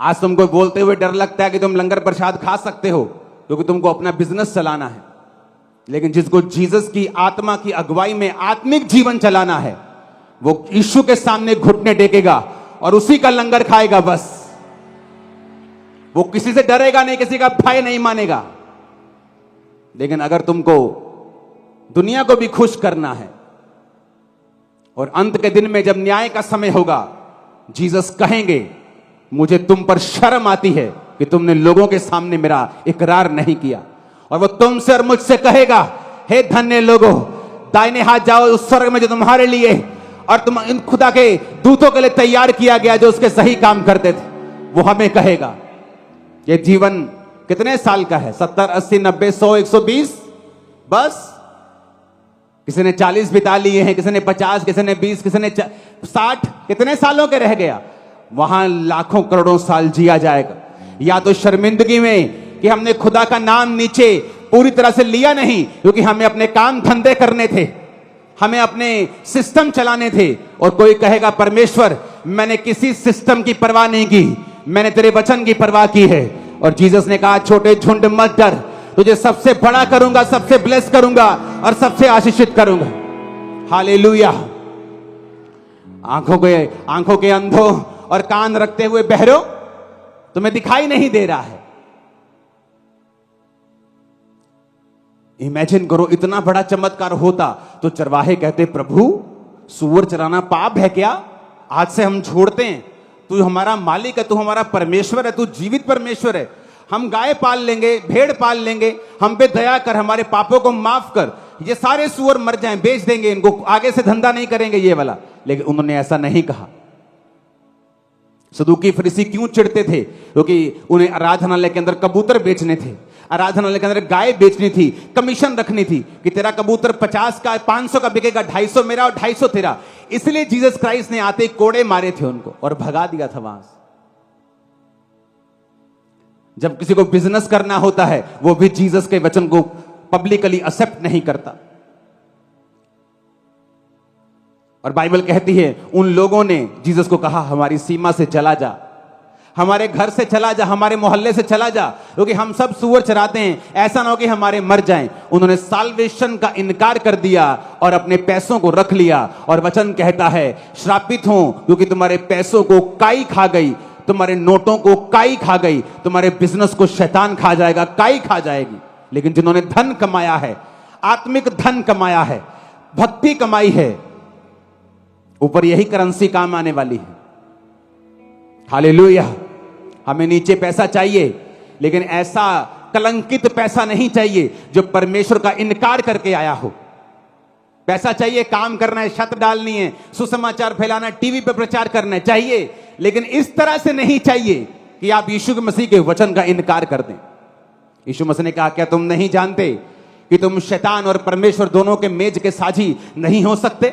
आज तुमको बोलते हुए डर लगता है कि तुम लंगर प्रसाद खा सकते हो क्योंकि तुमको अपना बिजनेस चलाना है, लेकिन जिसको जीसस की आत्मा की अगुवाई में आत्मिक जीवन चलाना है वो यीशु के सामने घुटने टेकेगा और उसी का लंगर खाएगा। बस वो किसी से डरेगा नहीं, किसी का भय नहीं मानेगा। लेकिन अगर तुमको दुनिया को भी खुश करना है और अंत के दिन में जब न्याय का समय होगा, जीसस कहेंगे मुझे तुम पर शर्म आती है कि तुमने लोगों के सामने मेरा इकरार नहीं किया। और वो तुमसे और मुझसे कहेगा, हे धन्य लोगों, दाहिने हाथ जाओ उस स्वर्ग में जो तुम्हारे लिए और तुम इन खुदा के दूतों के लिए तैयार किया गया जो उसके सही काम करते थे। वो हमें कहेगा ये जीवन कितने साल का है? 70, 80, 90, 100, 120? बस किसी ने 40 बिता लिए हैं, किसी ने 50, किसी ने 20, किसी ने 60। कितने सालों के रह गया? वहां लाखों करोड़ों साल जिया जाएगा। या तो शर्मिंदगी में कि हमने खुदा का नाम नीचे पूरी तरह से लिया नहीं, क्योंकि हमें अपने काम धंधे करने थे, हमें अपने सिस्टम चलाने थे। और कोई कहेगा परमेश्वर मैंने किसी सिस्टम की परवाह नहीं की, मैंने तेरे वचन की परवाह की है। और जीसस ने कहा छोटे झुंड मत डर, तुझे सबसे बड़ा करूंगा, सबसे ब्लेस करूंगा और सबसे आशीषित करूंगा। हालेलुया। आंखों के अंधों और कान रखते हुए बहरो, तुम्हें दिखाई नहीं दे रहा है। इमेजिन करो इतना बड़ा चमत्कार होता तो चरवाहे कहते प्रभु सूअर चराना पाप है क्या? आज से हम छोड़ते हैं, तू हमारा मालिक है, तू हमारा परमेश्वर है, तू जीवित परमेश्वर है। हम गाय पाल लेंगे, भेड़ पाल लेंगे, हम पे दया कर, हमारे पापों को माफ कर, ये सारे सूअर मर जाएं, बेच देंगे इनको, आगे से धंधा नहीं करेंगे ये वाला। लेकिन उन्होंने ऐसा नहीं कहा। सदूकी फरीसी क्यों चिढ़ते थे? क्योंकि उन्हें आराधनालय के अंदर कबूतर बेचने थे, आराधनालय के अंदर गाय बेचनी थी, कमीशन रखनी थी कि तेरा कबूतर 50 का 500 का बिकेगा, 250 मेरा और 250 तेरा। इसलिए जीसस क्राइस्ट ने आते कोड़े मारे थे उनको और भगा दिया था वहां से। जब किसी को बिजनेस करना होता है वो भी जीसस के वचन को पब्लिकली एक्सेप्ट नहीं करता। और बाइबल कहती है उन लोगों ने जीसस को कहा हमारी सीमा से चला जा, हमारे घर से चला जा, हमारे मोहल्ले से चला जा, क्योंकि हम सब सूअर चराते हैं, ऐसा ना हो कि हमारे मर जाएं। उन्होंने साल्वेशन का इनकार कर दिया और अपने पैसों को रख लिया। और वचन कहता है श्रापित हो क्योंकि तुम्हारे पैसों को काई खा गई, तुम्हारे नोटों को काई खा गई, तुम्हारे बिजनेस को शैतान खा जाएगा, काई खा जाएगी। लेकिन जिन्होंने धन कमाया है, आत्मिक धन कमाया है, भक्ति कमाई है, ऊपर यही करेंसी काम आने वाली है। हालेलुया। हमें नीचे पैसा चाहिए, लेकिन ऐसा कलंकित पैसा नहीं चाहिए जो परमेश्वर का इनकार करके आया हो। पैसा चाहिए, काम करना है, छत डालनी है, सुसमाचार फैलाना, टीवी पे प्रचार करना चाहिए, लेकिन इस तरह से नहीं चाहिए कि आप यीशु मसीह के वचन का इनकार कर दें। यीशु मसीह ने कहा क्या तुम नहीं जानते कि तुम शैतान और परमेश्वर दोनों के मेज के साझी नहीं हो सकते?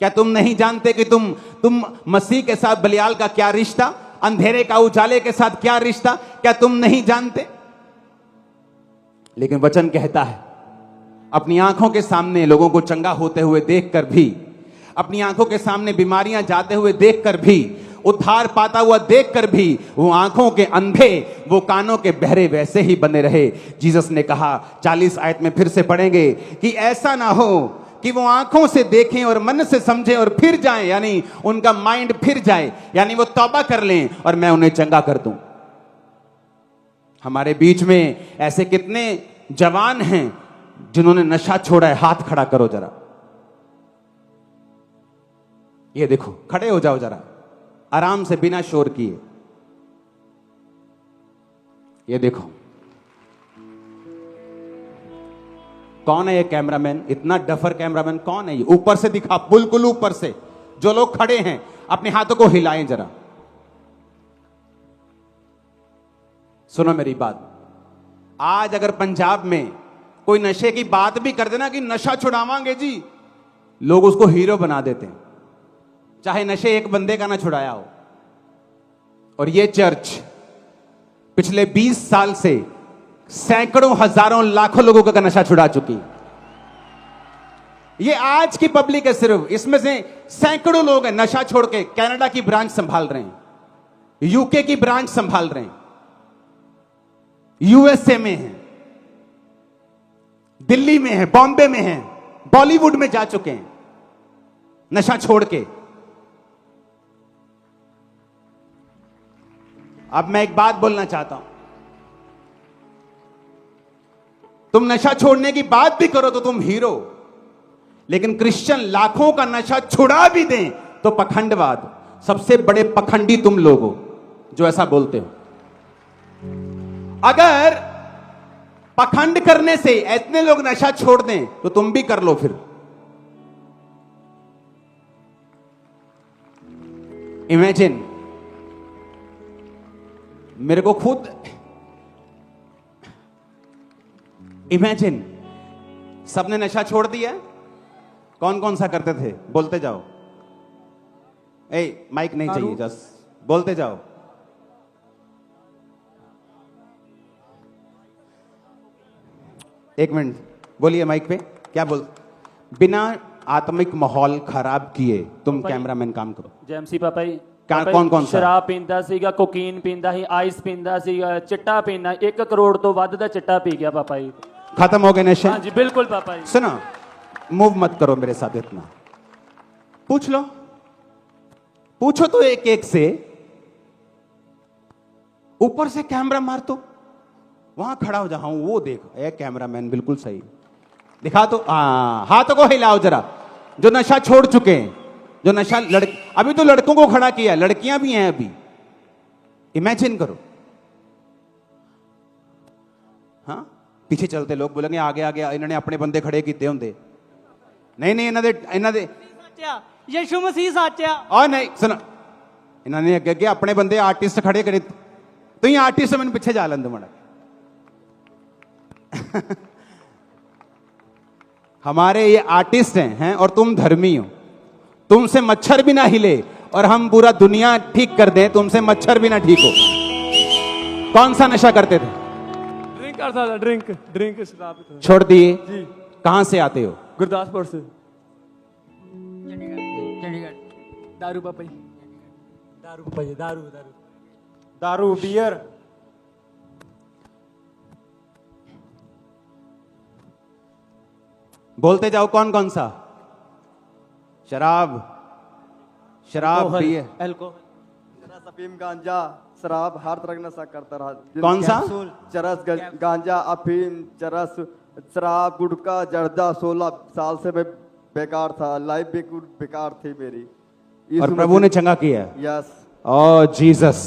क्या तुम नहीं जानते कि तुम मसीह के साथ बलियाल का क्या रिश्ता, अंधेरे का उजाले के साथ क्या रिश्ता? क्या तुम नहीं जानते? लेकिन वचन कहता है अपनी आंखों के सामने लोगों को चंगा होते हुए देखकर भी, अपनी आंखों के सामने बीमारियां जाते हुए देखकर भी, उद्धार पाता हुआ देखकर भी वो आंखों के अंधे, वो कानों के बहरे वैसे ही बने रहे। जीसस ने कहा 40 आयत में फिर से पढ़ेंगे कि ऐसा ना हो कि वो आंखों से देखें और मन से समझें और फिर जाएं, यानी उनका माइंड फिर जाए, यानी वो तौबा कर लें और मैं उन्हें चंगा कर दूं। हमारे बीच में ऐसे कितने जवान हैं जिन्होंने नशा छोड़ा है? हाथ खड़ा करो जरा। ये देखो, खड़े हो जाओ जरा आराम से बिना शोर किए। ये देखो कौन है ये कैमरामैन? इतना डफर कैमरामैन कौन है ये? ऊपर से दिखा, बिल्कुल ऊपर से। जो लोग खड़े हैं अपने हाथों को हिलाएं जरा। सुनो मेरी बात, आज अगर पंजाब में कोई नशे की बात भी कर देना कि नशा छुड़ावांगे जी, लोग उसको हीरो बना देते हैं, चाहे नशे एक बंदे का ना छुड़ाया हो। और ये चर्च पिछले 20 साल से सैकड़ों, हजारों, लाखों लोगों का नशा छुड़ा चुकी। ये आज की पब्लिक है सिर्फ, इसमें से सैकड़ों लोग हैं नशा छोड़ के कनाडा की ब्रांच संभाल रहे हैं। यूके की ब्रांच संभाल रहे हैं, यूएसए में हैं, दिल्ली में हैं, बॉम्बे में हैं, बॉलीवुड में जा चुके हैं नशा छोड़ के। अब मैं एक बात बोलना चाहता हूं, तुम नशा छोड़ने की बात भी करो तो तुम हीरो, लेकिन क्रिश्चियन लाखों का नशा छुड़ा भी दें तो पखंडवाद। सबसे बड़े पखंडी तुम लोग हो जो ऐसा बोलते हो। अगर पखंड करने से इतने लोग नशा छोड़ दें तो तुम भी कर लो फिर। इमेजिन, मेरे को खुद इमेजिन, सबने नशा छोड़ दिया। कौन कौन सा करते थे? बोलते जाओ। माइक नहीं चाहिए, जस्ट बोलते जाओ। एक मिनट बोलिए माइक पे, क्या बोल। बिना आत्मिक माहौल खराब किए तुम कैमरामैन काम करो। जेएमसी पापा जी, कौन कौन सा? शराब पींदा सीगा, कोकीन पींदा ही, आइस पींदा सीगा, चिट्टा पीना, 1 करोड़ तो ਵੱਧ ਦਾ चिट्टा पी गया पापा जी। खत्म हो गए नशे? हाँ जी बिल्कुल पापा जी। सुनो, मूव मत करो मेरे साथ इतना, पूछ लो, पूछो तो एक एक से। ऊपर से कैमरा मार, तो वहां खड़ा हो जाऊं, वो देख, ए कैमरामैन बिल्कुल सही दिखा तो। हाथों को हिलाओ जरा, जो नशा छोड़ चुके हैं, जो नशा अभी तो लड़कों को खड़ा किया, लड़कियां भी हैं अभी। इमेजिन करो। हाँ, पीछे चलते लोग बोलेंगे आगे आगे इन्होंने अपने बंदे खड़े किए होंगे। नहीं नहीं, इन्हों दे यीशु मसीह साचा। और नहीं सुनो, इन्होंने अगे अगे अपने बंदे आर्टिस्ट खड़े करे। तो ये आर्टिस्ट मैंने पीछे जा लेंदे मड़ा। हमारे ये आर्टिस्ट हैं और तुम धर्मी हो। तुमसे मच्छर भी ना हिले और हम पूरा दुनिया ठीक कर दें, तुमसे मच्छर भी ना ठीक हो। कौन सा नशा करते थे? ड्रिंक करता था, ड्रिंक शराब छोड़ दिए? जी। कहां से आते हो? गुरदासपुर से। दारू पापा जी, दारू पापा जी, दारू दारू दारू बियर। बोलते जाओ, कौन कौन सा? शराब, बियर, अल्कोहल, अफीम, गांजा, शराब, हर तरह का नशा करता रहा। कौन सा? चरस, गांजा, अफीम, चरस, शराब, गुटखा, जर्दा। 16 साल से मैं बेकार था, लाइफ बिल्कुल बेकार थी मेरी। और प्रभु ने चंगा किया। यस। ओ जीसस।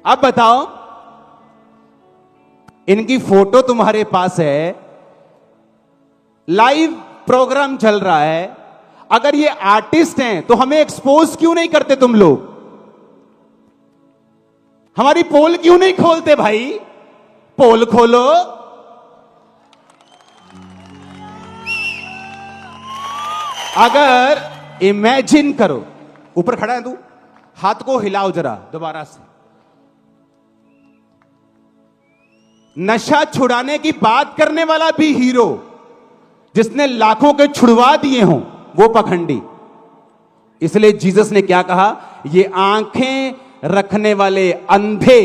अब बताओ, इनकी फोटो तुम्हारे पास है, लाइव प्रोग्राम चल रहा है। अगर ये आर्टिस्ट हैं तो हमें एक्सपोज क्यों नहीं करते तुम लोग? हमारी पोल क्यों नहीं खोलते भाई? पोल खोलो। अगर इमेजिन करो, ऊपर खड़ा है तू, हाथ को हिलाओ जरा दोबारा से। नशा छुड़ाने की बात करने वाला भी हीरो, जिसने लाखों के छुड़वा दिए हों वो पखंडी। इसलिए जीसस ने क्या कहा? ये आंखें रखने वाले अंधे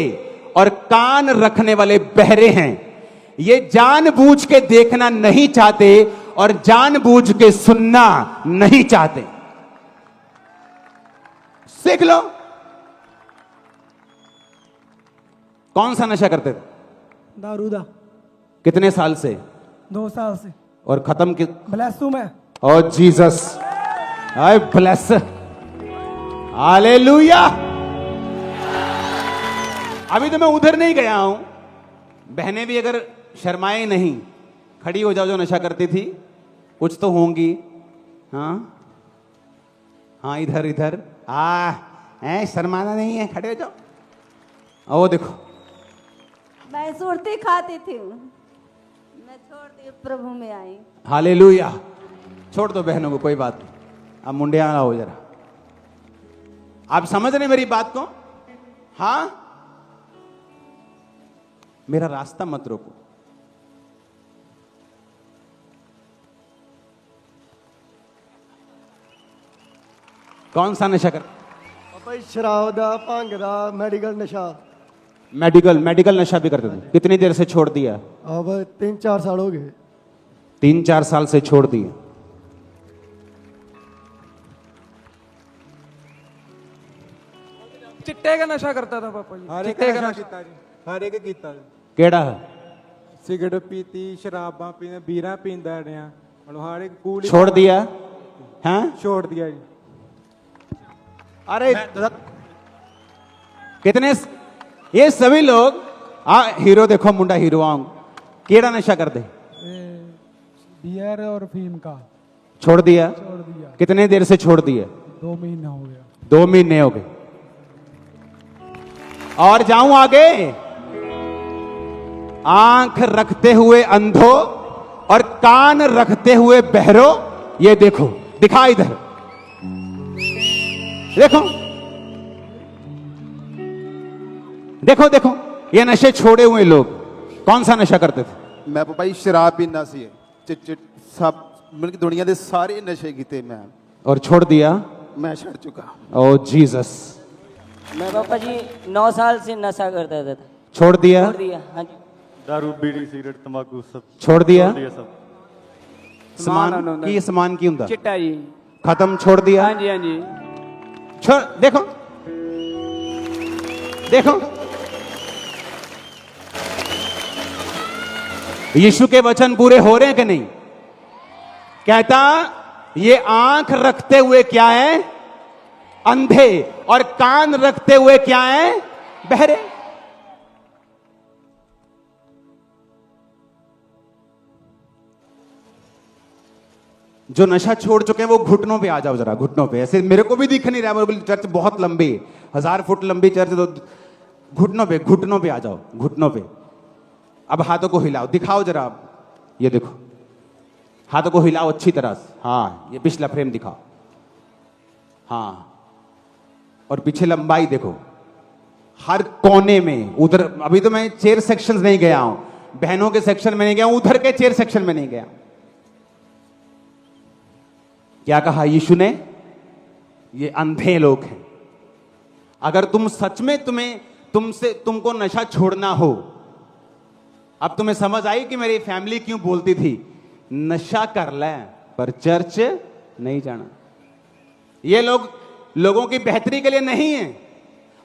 और कान रखने वाले बहरे हैं। ये जानबूझ के देखना नहीं चाहते और जानबूझ के सुनना नहीं चाहते। सीख लो। कौन सा नशा करते थे? दारूदा। कितने साल से? 2 साल से। और खत्म कि? ब्लेसू में। ओ जीसस, आई ब्लेस, हालेलुया। अभी तो मैं उधर नहीं गया हूं। बहनें भी अगर शर्माए नहीं, खड़ी हो जाओ जो नशा करती थी, कुछ तो होंगी। हाँ हाँ, इधर इधर शर्माना नहीं है, खड़े हो जाओ। ओ देखो, मैं सुरती खाती थी, मैं छोड़ दी, प्रभु में आई। हालेलुया। छोड़ दो बहनों को, कोई बात नहीं। अब मुंडिया हो जरा। आप समझ रहे मेरी बात को? हाँ, मेरा रास्ता मत रोको। कौन सा नशा कर? ਭਾਈ ਸ਼ਰਾਬ ਦਾ ਭੰਗ ਦਾ ਮੈਡੀਕਲ ਨਸ਼ਾ मेडिकल नशा भी करते थे। कितनी देर से छोड़ दिया? अब 3-4 साल हो गए। 3-4 साल से छोड़ दिए। चिट्टे का नशा करता था पापा जी। ਹਰ ਇੱਕ चिट्टे का ਨਸ਼ਾ नशा ਕੀਤਾ ਜੀ, ਹਰ ਇੱਕ ਕੀਤਾ ਜੀ। केड़ा है? ਸਿਗਰਟ ਪੀਤੀ, ਸ਼ਰਾਬਾਂ ਪੀਂਦਾ, ਬੀਰਾਂ ਪੀਂਦਾ ਰਿਹਾ, ਹੁਣ ਹਰ ਇੱਕ ਕੂਲ ਹੀ छोड़ दिया? हैं? ਛੋੜ ਦਿਆ ਜੀ। अरे कितने ये सभी लोग हीरो देखो मुंडा हीरो आऊं केड़ा नशा करते? बियर और फीम का छोड़ दिया? छोड़ दिया। कितने देर से छोड़ दिए? 2 महीना हो गया। 2 महीने हो गए। और जाऊं आगे, आंख रखते हुए अंधो और कान रखते हुए बहरो, ये देखो, दिखा इधर, देखो देखो देखो, ये नशे छोड़े हुए लोग कौन सा नशा करते थे? मैं भाई शराब पीना सी चिट सब मतलब दुनिया के सारे नशे किए मैं और छोड़ दिया? मैं छड़ चुका। ओ जीसस। मैं पापा जी 9 साल से नशा करता था। छोड़ दिया? छोड़ दिया, हाँ जी। दारू बीड़ी सिगरेट तंबाकू सब छोड़ दिया? छोड़ दिया सब। समान की समान की हुंदा चिट्टा जी। खत्म, छोड़ दिया? हाँ जी हाँ जी। छोड़, देखो देखो, यीशु के वचन पूरे हो रहे हैं कि नहीं? कहता ये आंख रखते हुए क्या है? अंधे, और कान रखते हुए क्या है? बहरे। जो नशा छोड़ चुके हैं वो घुटनों पे आ जाओ जरा, घुटनों पे। ऐसे मेरे को भी दिख नहीं रहा है, चर्च बहुत लंबी है, 1000 फुट लंबी चर्च, तो घुटनों पे आ जाओ, घुटनों पे। अब हाथों को हिलाओ, दिखाओ जरा आप, ये देखो, हाथों को हिलाओ अच्छी तरह से। हाँ, ये पिछला फ्रेम दिखाओ। हाँ, और पीछे लंबाई देखो, हर कोने में। उधर अभी तो मैं चेयर सेक्शन नहीं गया हूं, बहनों के सेक्शन में नहीं गया हूं, उधर के चेयर सेक्शन में नहीं गया। क्या कहा यीशु ने? ये अंधे लोग हैं। अगर तुम सच में तुमको नशा छोड़ना हो, अब तुम्हें समझ आई कि मेरी फैमिली क्यों बोलती थी नशा कर ले पर चर्च नहीं जाना। ये लोगों की बेहतरी के लिए नहीं है।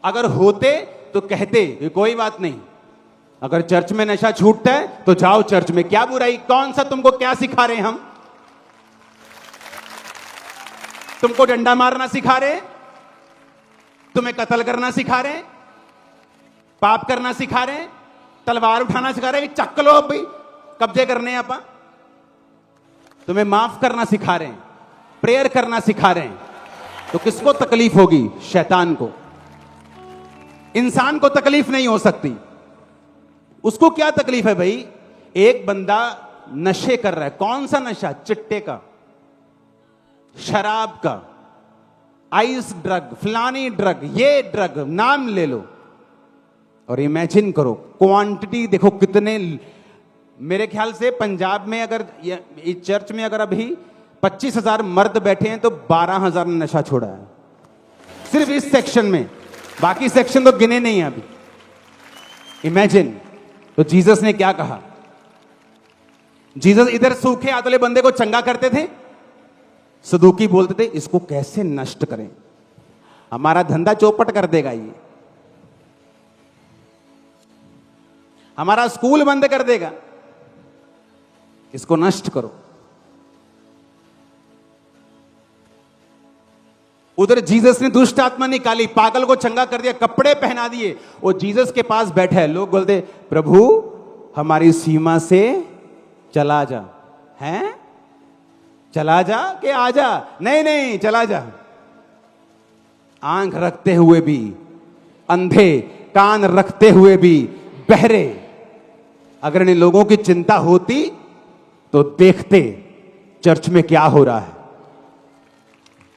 अगर होते तो कहते कि कोई बात नहीं, अगर चर्च में नशा छूटता है तो जाओ चर्च में, क्या बुराई? कौन सा तुमको क्या सिखा रहे हैं हम? तुमको डंडा मारना सिखा रहे? तुम्हें कत्ल करना सिखा रहे? पाप करना सिखा रहे? तलवार उठाना सिखा रहे? चक लो अब भाई, कब्जे करने हैं आपा। तुम्हें माफ करना सिखा रहे हैं, प्रेयर करना सिखा रहे हैं, तो किसको तकलीफ होगी? शैतान को। इंसान को तकलीफ नहीं हो सकती। उसको क्या तकलीफ है भाई? एक बंदा नशे कर रहा है, कौन सा नशा? चिट्टे का, शराब का, आइस ड्रग, फलानी ड्रग, ये ड्रग, नाम ले लो और इमेजिन करो क्वांटिटी देखो कितने। मेरे ख्याल से पंजाब में अगर इस चर्च में अगर अभी 25,000 मर्द बैठे हैं तो 12,000 ने नशा छोड़ा है सिर्फ इस सेक्शन में, बाकी सेक्शन तो गिने नहीं है अभी। इमेजिन। तो जीसस ने क्या कहा? जीसस इधर सूखे हाथ वाले बंदे को चंगा करते थे, सदूकी बोलते थे इसको कैसे नष्ट करें, हमारा धंधा चौपट कर देगा, ये हमारा स्कूल बंद कर देगा, इसको नष्ट करो। उधर जीसस ने दुष्ट आत्मा निकाली, पागल को चंगा कर दिया, कपड़े पहना दिए, वो जीसस के पास बैठा है। लोग बोलते प्रभु हमारी सीमा से चला जा, हैं? चला जा कि आ जा? नहीं नहीं, चला जा। आंख रखते हुए भी अंधे, कान रखते हुए भी बहरे। अगर इन लोगों की चिंता होती तो देखते चर्च में क्या हो रहा है।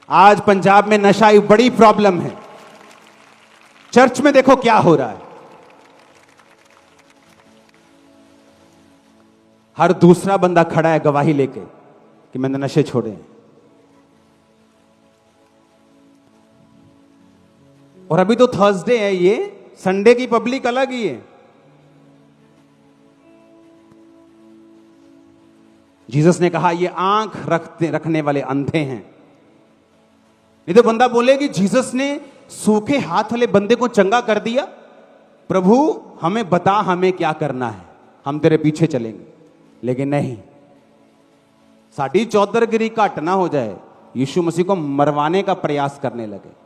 आज पंजाब में नशा एक बड़ी प्रॉब्लम है, चर्च में देखो क्या हो रहा है। हर दूसरा बंदा खड़ा है गवाही लेके कि मैंने नशे छोड़े। और अभी तो थर्सडे है, ये संडे की पब्लिक अलग ही है। जीसस ने कहा ये आंख रखने वाले अंधे हैं। नहीं तो बंदा बोले कि जीसस ने सूखे हाथ वाले बंदे को चंगा कर दिया, प्रभु हमें बता हमें क्या करना है, हम तेरे पीछे चलेंगे। लेकिन नहीं, साड़ी चौधरगिरी घट ना हो जाए, यीशु मसीह को मरवाने का प्रयास करने लगे।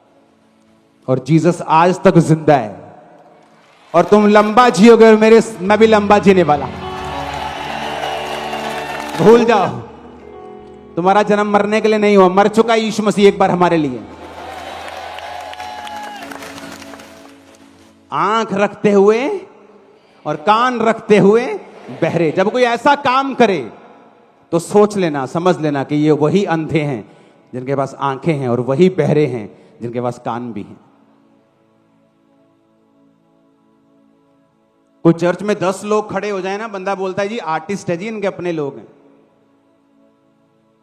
और जीसस आज तक जिंदा है, और तुम लंबा जियोगे और मैं भी लंबा जीने वाला। भूल जाओ, तुम्हारा जन्म मरने के लिए नहीं हुआ, मर चुका यीशु मसीह एक बार हमारे लिए। आंख रखते हुए और कान रखते हुए बहरे। जब कोई ऐसा काम करे तो सोच लेना, समझ लेना कि ये वही अंधे हैं जिनके पास आंखें हैं, और वही बहरे हैं जिनके पास कान भी हैं। कोई चर्च में 10 लोग खड़े हो जाए ना, बंदा बोलता है जी आर्टिस्ट है जी, इनके अपने लोग हैं।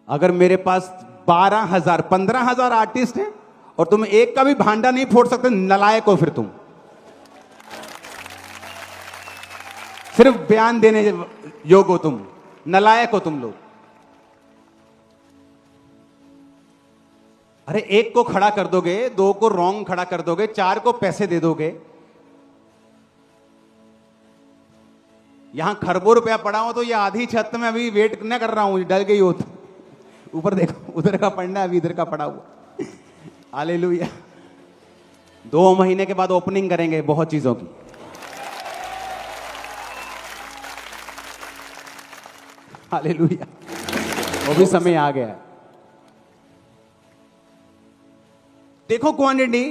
अगर मेरे पास 12,000 15,000 आर्टिस्ट हैं और तुम एक का भी भांडा नहीं फोड़ सकते, नलायक हो फिर तुम। सिर्फ बयान देने योग हो तुम, नलायक हो तुम लोग। अरे एक को खड़ा कर दोगे, 2 को रॉन्ग खड़ा कर दोगे, 4 को पैसे दे दोगे। यहां खरबों रुपया पड़ा हो तो ये आधी छत में अभी वेट न कर रहा हूं, डल गई हो तो। ऊपर देखो, उधर का पढ़ना है, अभी इधर का पड़ा हुआ। हालेलुया। 2 महीने के बाद ओपनिंग करेंगे बहुत चीजों की। हालेलुया, वो भी समय आ गया है। देखो क्वांटिटी,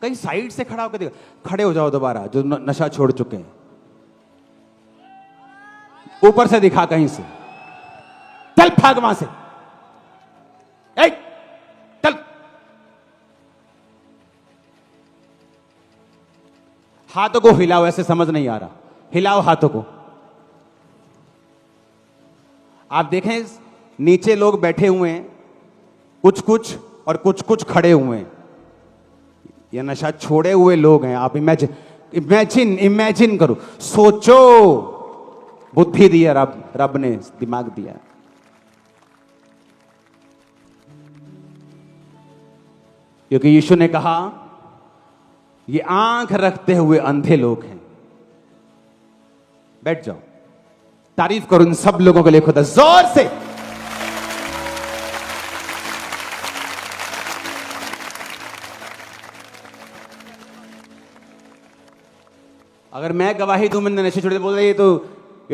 कहीं साइड से खड़ा होकर देखो। खड़े हो जाओ दोबारा, जो नशा छोड़ चुके हैं। ऊपर से दिखा कहीं से, चल भाग वहां से, चल। हाथों को हिलाओ, ऐसे समझ नहीं आ रहा, हिलाओ हाथों को। आप देखें नीचे लोग बैठे हुए हैं, कुछ कुछ और कुछ कुछ खड़े हुए हैं। ये नशा छोड़े हुए लोग हैं। आप इमेजिन करो, सोचो। बुद्धि दिया रब ने, दिमाग दिया। क्योंकि यीशु ने कहा ये आंख रखते हुए अंधे लोग हैं। बैठ जाओ, तारीफ करो इन सब लोगों के लिए खुदा, जोर से। अगर मैं गवाही दूं, मैंने नशे छोड़े, बोल रहे ये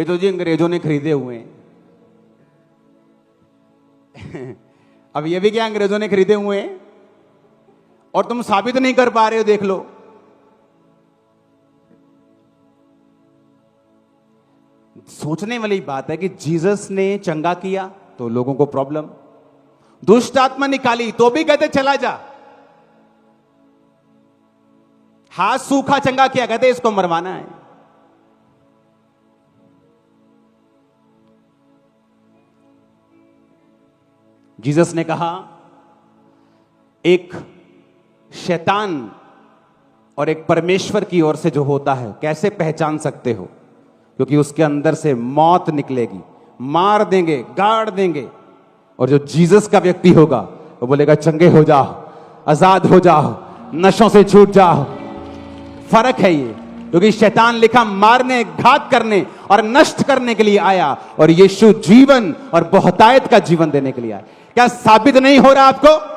तो जी अंग्रेजों ने खरीदे हुए हैं। अब ये भी क्या अंग्रेजों ने खरीदे हुए हैं, और तुम साबित नहीं कर पा रहे हो। देख लो, सोचने वाली बात है कि जीसस ने चंगा किया तो लोगों को प्रॉब्लम, दुष्ट आत्मा निकाली तो भी कहते चला जा, हाथ सूखा चंगा किया कहते इसको मरवाना है। जीसस ने कहा एक शैतान और एक परमेश्वर की ओर से जो होता है कैसे पहचान सकते हो? क्योंकि उसके अंदर से मौत निकलेगी, मार देंगे, गाड़ देंगे। और जो जीसस का व्यक्ति होगा वो बोलेगा चंगे हो जाओ, आजाद हो जाओ, नशों से छूट जाओ। फर्क है ये, क्योंकि शैतान लिखा मारने, घात करने और नष्ट करने के लिए आया, और यीशु जीवन और बहुतायत का जीवन देने के लिए आया। क्या साबित नहीं हो रहा आपको?